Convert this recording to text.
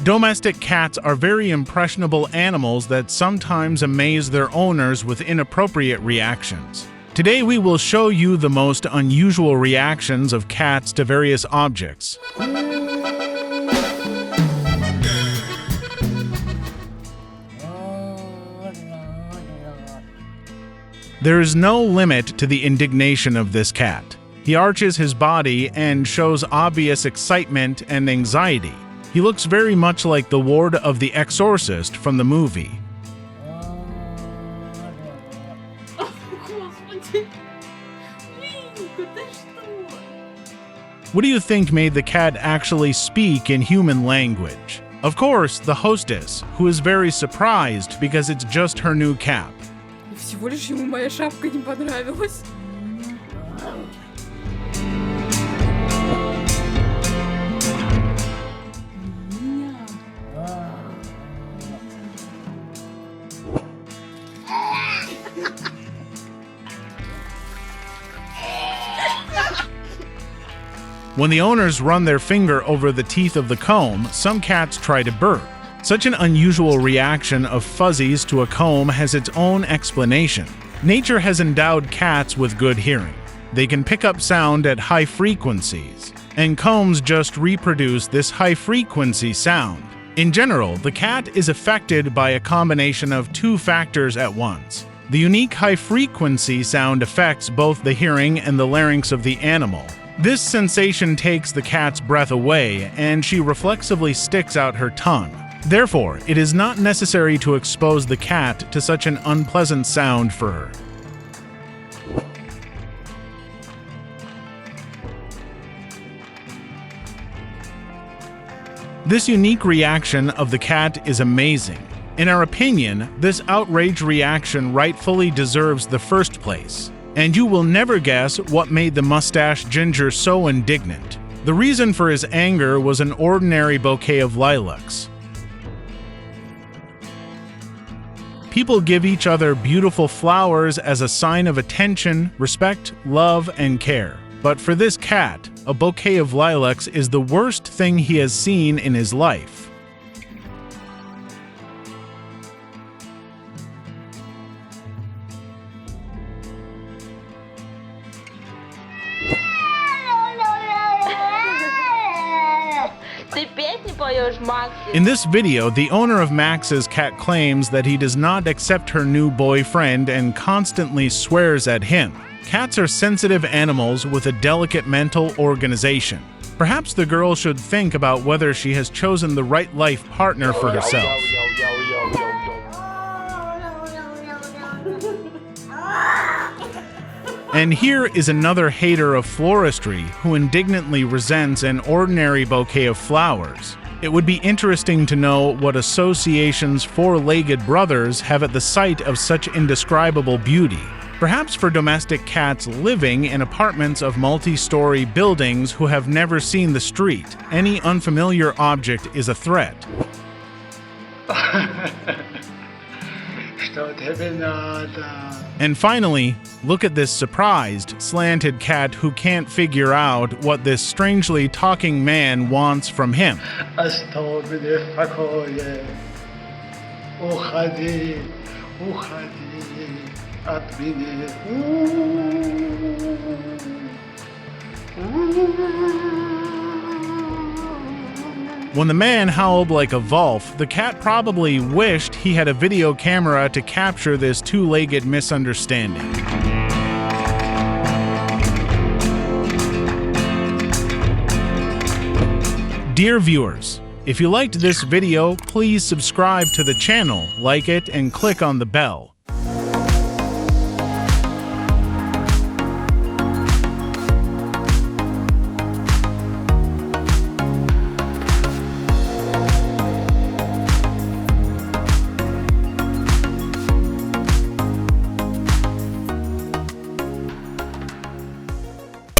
Domestic cats are very impressionable animals that sometimes amaze their owners with inappropriate reactions. Today we will show you the most unusual reactions of cats to various objects. There is no limit to the indignation of this cat. He arches his body and shows obvious excitement and anxiety. He looks very much like the ward of the exorcist from the movie. What do you think made the cat actually speak in human language? Of course, the hostess, who is very surprised because it's just her new cap. Всего лишь ему моя шапка не понравилась. When the owners run their finger over the teeth of the comb, some cats try to burp. Such an unusual reaction of fuzzies to a comb has its own explanation. Nature has endowed cats with good hearing. They can pick up sound at high frequencies, and combs just reproduce this high-frequency sound. In general, the cat is affected by a combination of two factors at once. The unique high-frequency sound affects both the hearing and the larynx of the animal. This sensation takes the cat's breath away, and she reflexively sticks out her tongue. Therefore, it is not necessary to expose the cat to such an unpleasant sound for her. This unique reaction of the cat is amazing. In our opinion, this outrage reaction rightfully deserves the first place. And you will never guess what made the mustached ginger so indignant. The reason for his anger was an ordinary bouquet of lilacs. People give each other beautiful flowers as a sign of attention, respect, love, and care. But for this cat, a bouquet of lilacs is the worst thing he has seen in his life. In this video, the owner of Max's cat claims that he does not accept her new boyfriend and constantly swears at him. Cats are sensitive animals with a delicate mental organization. Perhaps the girl should think about whether she has chosen the right life partner for herself. And here is another hater of floristry who indignantly resents an ordinary bouquet of flowers. It would be interesting to know what associations four-legged brothers have at the sight of such indescribable beauty. Perhaps for domestic cats living in apartments of multi-story buildings who have never seen the street, any unfamiliar object is a threat. And finally, look at this surprised, slanted cat who can't figure out what this strangely talking man wants from him. When the man howled like a wolf, the cat probably wished he had a video camera to capture this two-legged misunderstanding. Dear viewers, if you liked this video, please subscribe to the channel, like it, and click on the bell.